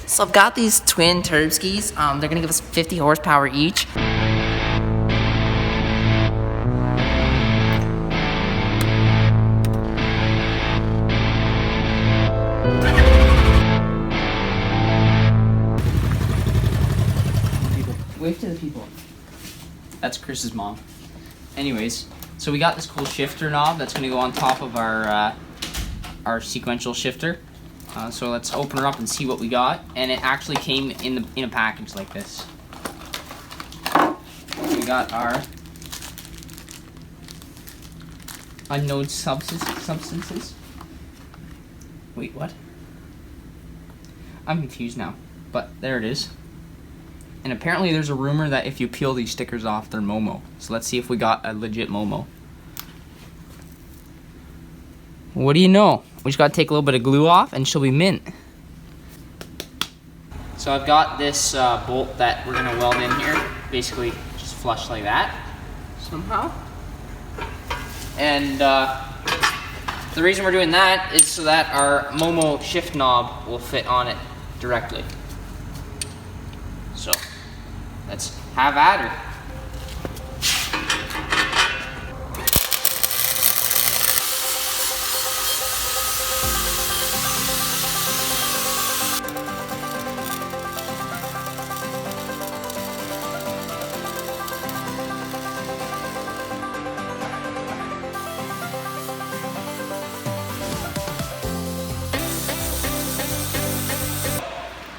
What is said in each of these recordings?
So I've got these twin turb skis. They're gonna give us 50 horsepower each. Wave to the people. That's Chris's mom. Anyways, so we got this cool shifter knob that's gonna go on top of our sequential shifter. So let's open her up and see what we got. And it actually came in a package like this. We got our unknown substances. Wait, what? I'm confused now, but there it is. And apparently there's a rumor that if you peel these stickers off, they're Momo. So let's see if we got a legit Momo. What do you know? We just gotta take a little bit of glue off and she'll be mint. So I've got this bolt that we're gonna weld in here. Basically just flush like that, somehow. And the reason we're doing that is so that our Momo shift knob will fit on it directly. So let's have at her.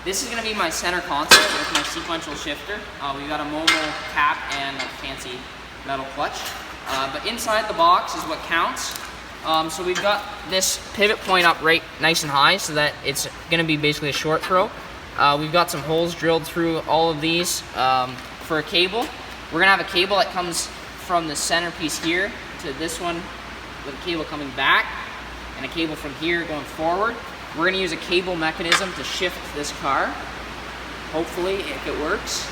This is going to be my center console with my sequential shifter. We've got a Momo cap and a fancy metal clutch. But inside the box is what counts. So we've got this pivot point up right nice and high so that it's going to be basically a short throw. We've got some holes drilled through all of these for a cable. We're going to have a cable that comes from the centerpiece here to this one with a cable coming back and a cable from here going forward. We're going to use a cable mechanism to shift this car, hopefully, if it works.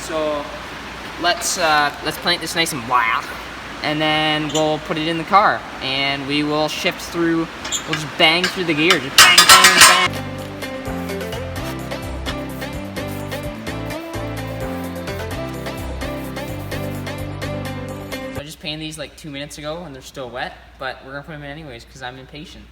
So let's plant this nice and wild, and then we'll put it in the car, and we will shift through. We'll just bang through the gear, just bang, bang, bang. I just painted these like 2 minutes ago, and they're still wet, but we're gonna put them in anyways because I'm impatient.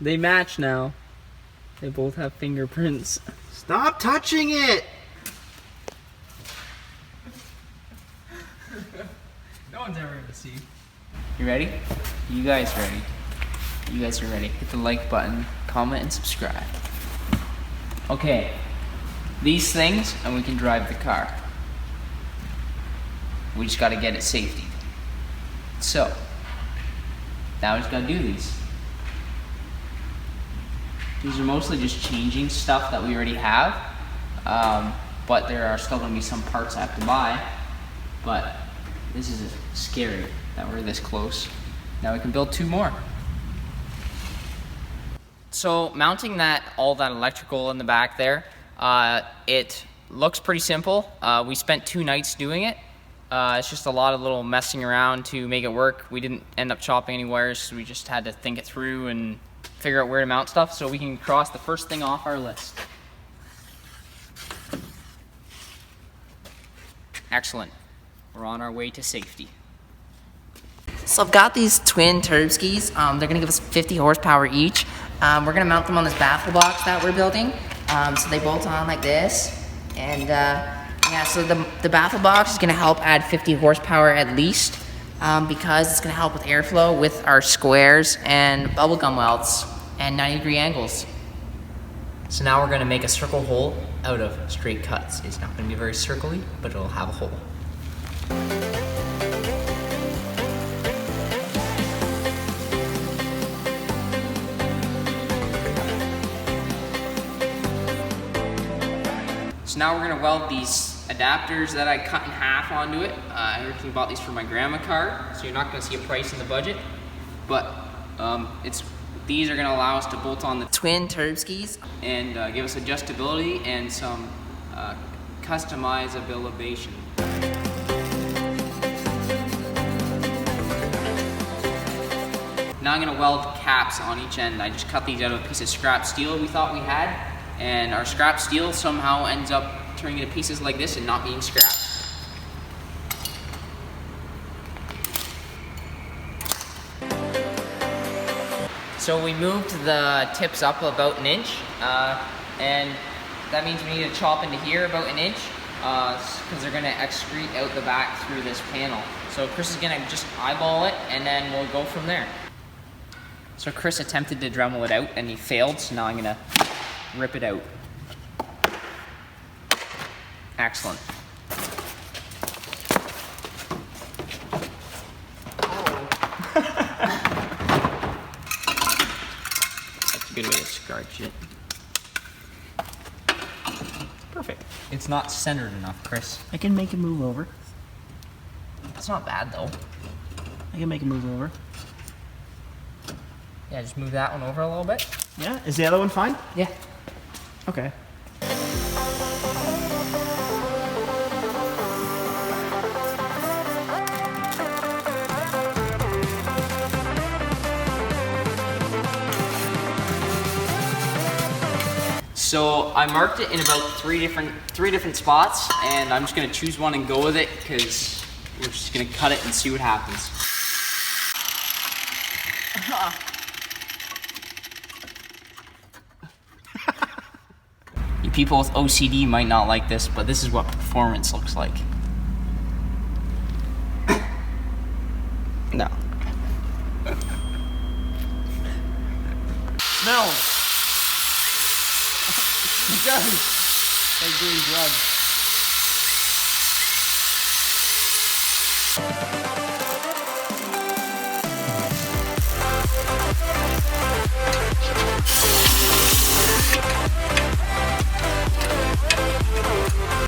They match now. They both have fingerprints. Stop touching it! No one's ever gonna see. You ready? You guys ready? You guys are ready. Hit the like button, comment, and subscribe. Okay. These things, and we can drive the car. We just gotta get it safety. So, now we just gotta do these. These are mostly just changing stuff that we already have, but there are still going to be some parts I have to buy, but this is scary that we're this close. Now we can build 2 more. So mounting all that electrical in the back there, it looks pretty simple. We spent 2 nights doing it. It's just a lot of little messing around to make it work. We didn't end up chopping any wires, so we just had to think it through and figure out where to mount stuff so we can cross the first thing off our list. Excellent. We're on our way to safety. So I've got these twin turb skis. They're gonna give us 50 horsepower each. We're gonna mount them on this baffle box that we're building. So they bolt on like this. And yeah, so the baffle box is gonna help add 50 horsepower at least. Because it's going to help with airflow with our squares and bubblegum welds and 90-degree angles. So now we're going to make a circle hole out of straight cuts. It's not going to be very circly, but it'll have a hole. So now we're going to weld these adapters that I cut in half onto it. I originally bought these for my grandma car, so you're not going to see a price in the budget. But these are going to allow us to bolt on the twin turb skis and give us adjustability and some customizability. Now I'm going to weld caps on each end. I just cut these out of a piece of scrap steel we thought we had, and our scrap steel somehow ends up turning into pieces like this and not being scrap. So we moved the tips up about an inch, and that means we need to chop into here about an inch, because they're going to excrete out the back through this panel. So Chris is going to just eyeball it, and then we'll go from there. So Chris attempted to Dremel it out, and he failed, so now I'm going to rip it out. Excellent. That's a good way to scratch it. Perfect. It's not centered enough, Chris. I can make it move over. It's not bad, though. I can make it move over. Yeah, just move that one over a little bit. Yeah? Is the other one fine? Yeah. Okay. So I marked it in about three different spots, and I'm just gonna choose one and go with it because we're just gonna cut it and see what happens. You people with OCD might not like this, but this is what performance looks like. No. Smells. It does. Like doing drugs.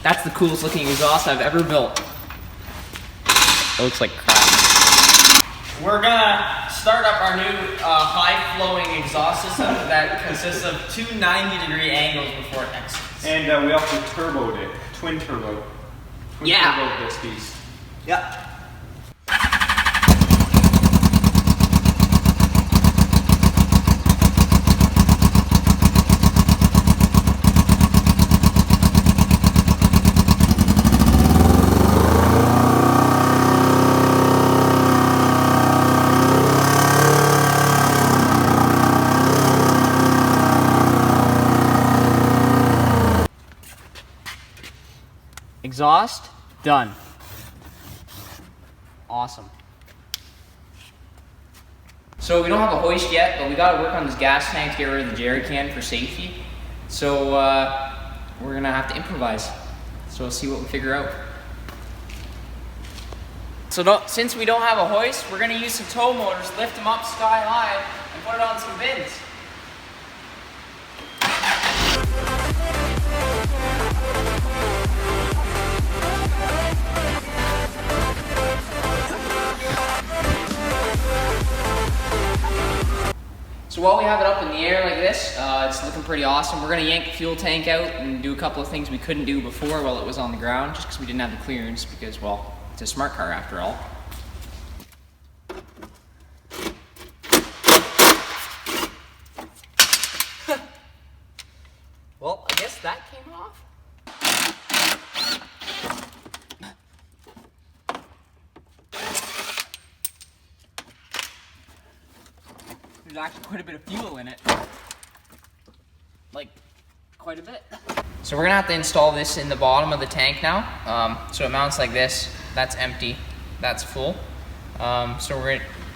That's the coolest looking exhaust I've ever built. It looks like crap. We're gonna start up our new high flowing exhaust system that consists of two 90-degree angles before it exits. And we also turboed it. Twin turbo. Twin turbo this piece. Yep. Exhaust, done. Awesome. So we don't have a hoist yet, but we gotta work on this gas tank to get rid of the jerry can for safety. So we're gonna have to improvise. So we'll see what we figure out. So since we don't have a hoist, we're gonna use some tow motors, lift them up sky high, and put it on some bins. So while we have it up in the air like this, it's looking pretty awesome. We're gonna yank the fuel tank out and do a couple of things we couldn't do before while it was on the ground, just because we didn't have the clearance, because, well, it's a smart car after all. Well, I guess that came off. There's actually quite a bit of fuel in it. Like, quite a bit. So we're gonna have to install this in the bottom of the tank now. So it mounts like this. That's empty. That's full. So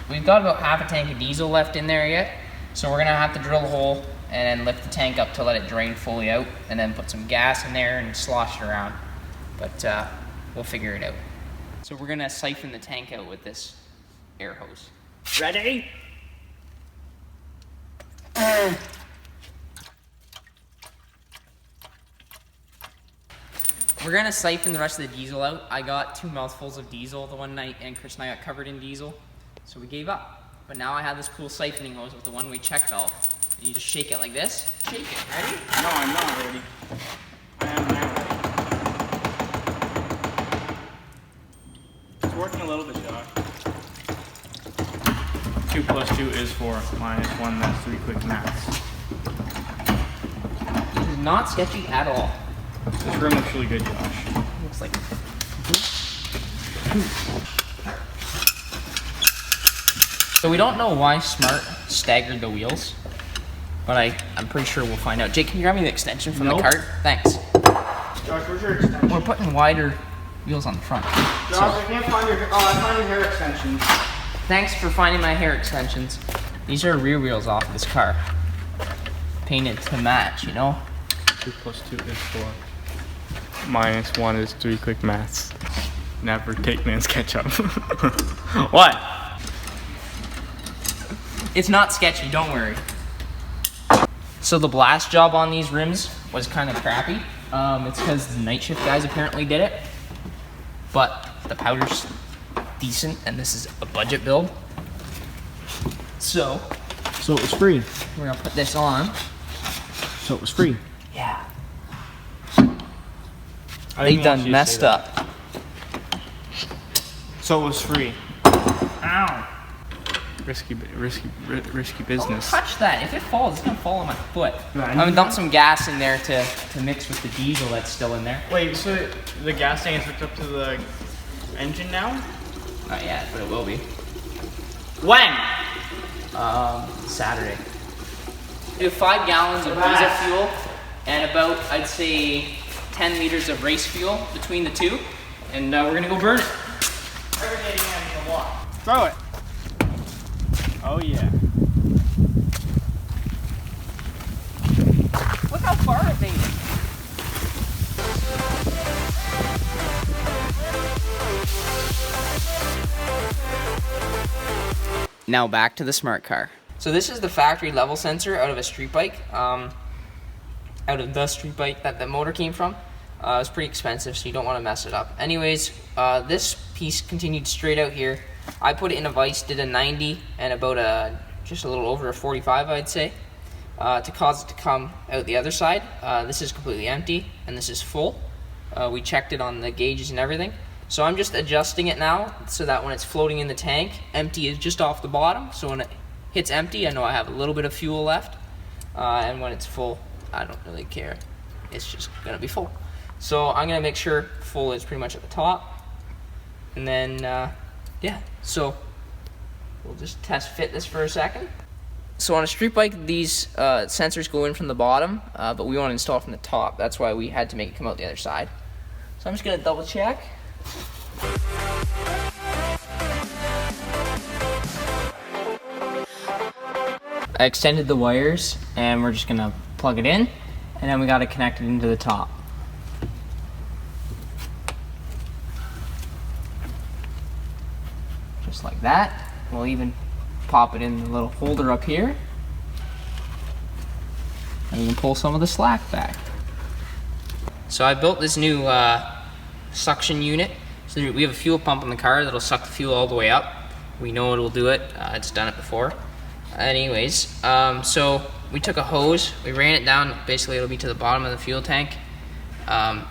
we've got about half a tank of diesel left in there yet. So we're gonna have to drill a hole and then lift the tank up to let it drain fully out, and then put some gas in there and slosh it around. But we'll figure it out. So we're gonna siphon the tank out with this air hose. Ready? we're gonna siphon the rest of the diesel out. I got 2 mouthfuls of diesel the one night, and Chris and I got covered in diesel, so we gave up. But now I have this cool siphoning hose with the one-way check valve. And you just shake it like this. Shake it, ready? No, I'm not ready. I am now ready. It's working a little bit, Josh. 2 + 2 is 4. -1, that's 3 quick maths. This is not sketchy at all. This room looks really good, Josh. Looks like. So we don't know why Smart staggered the wheels, but I'm pretty sure we'll find out. Jake, can you grab me the extension from the cart? Thanks. Josh, where's your extension? We're putting wider wheels on the front. Josh, I can't find your. Oh, I found your hair extensions. Thanks for finding my hair extensions. These are rear wheels off of this car. Painted to match, you know? 2 + 2 is 4. -1 is 3 quick maths. Never take man's ketchup. What? It's not sketchy, don't worry. So the blast job on these rims was kind of crappy. It's because the night shift guys apparently did it. But the powder's decent, and this is a budget build. So So it was free. we're gonna put this on. So it was free. Yeah. I They didn't want done you to messed say that. up. So it was free. Ow. Risky Don't business. touch that. If it falls, it's gonna fall on my foot. Right. I'm gonna dump some gas in there to mix with the diesel that's still in there. Wait, so the gas tank is hooked up to the engine now? Not yet, but it will be. When? Saturday. We have 5 gallons of diesel fuel and about, I'd say, 10 liters of race fuel between the two, and we're gonna go burn it. Throw it. Oh yeah. Look how far it made it. Now back to the Smart car. So this is the factory level sensor out of a street bike. Out of the street bike that the motor came from. It's pretty expensive, so you don't want to mess it up. Anyways, this piece continued straight out here. I put it in a vise, did a 90 and about just a little over a 45, I'd say, to cause it to come out the other side. This is completely empty, and this is full. We checked it on the gauges and everything. So I'm just adjusting it now so that when it's floating in the tank, empty is just off the bottom. So when it hits empty, I know I have a little bit of fuel left. And when it's full, I don't really care. It's just gonna be full. So I'm gonna make sure full is pretty much at the top. And then, yeah, so we'll just test fit this for a second. So on a street bike, these sensors go in from the bottom, but we want to install it from the top. That's why we had to make it come out the other side. So I'm just gonna double check. I extended the wires, and we're just gonna plug it in, and then we gotta connect it into the top. Just like that. We'll even pop it in the little holder up here, and we can pull some of the slack back. So I built this new suction unit. So we have a fuel pump in the car that'll suck the fuel all the way up. We know it'll do it. It's done it before. Anyways, so we took a hose, we ran it down. Basically, it'll be to the bottom of the fuel tank.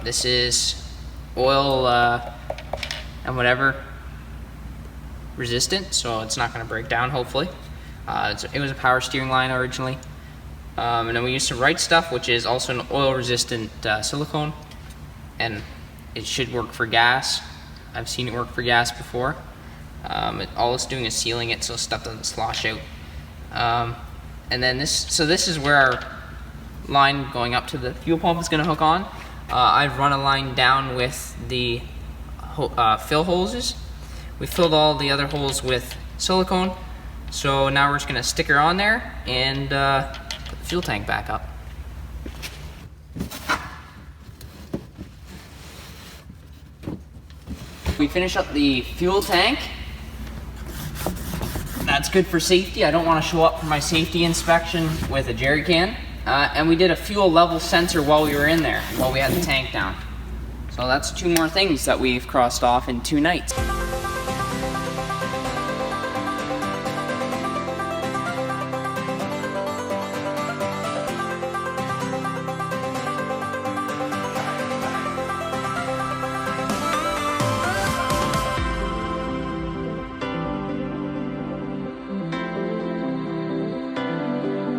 This is oil and whatever resistant, so it's not going to break down. Hopefully, it was a power steering line originally. And then we used some right stuff, which is also an oil-resistant silicone, and it should work for gas. I've seen it work for gas before. All it's doing is sealing it so stuff doesn't slosh out. And then this is where our line going up to the fuel pump is going to hook on. I've run a line down with the fill hoses. We filled all the other holes with silicone, so now we're just going to stick her on there and put the fuel tank back up. We finish up the fuel tank. That's good for safety. I don't want to show up for my safety inspection with a jerry can. And we did a fuel level sensor while we were in there, while we had the tank down. So that's 2 more things that we've crossed off in 2 nights.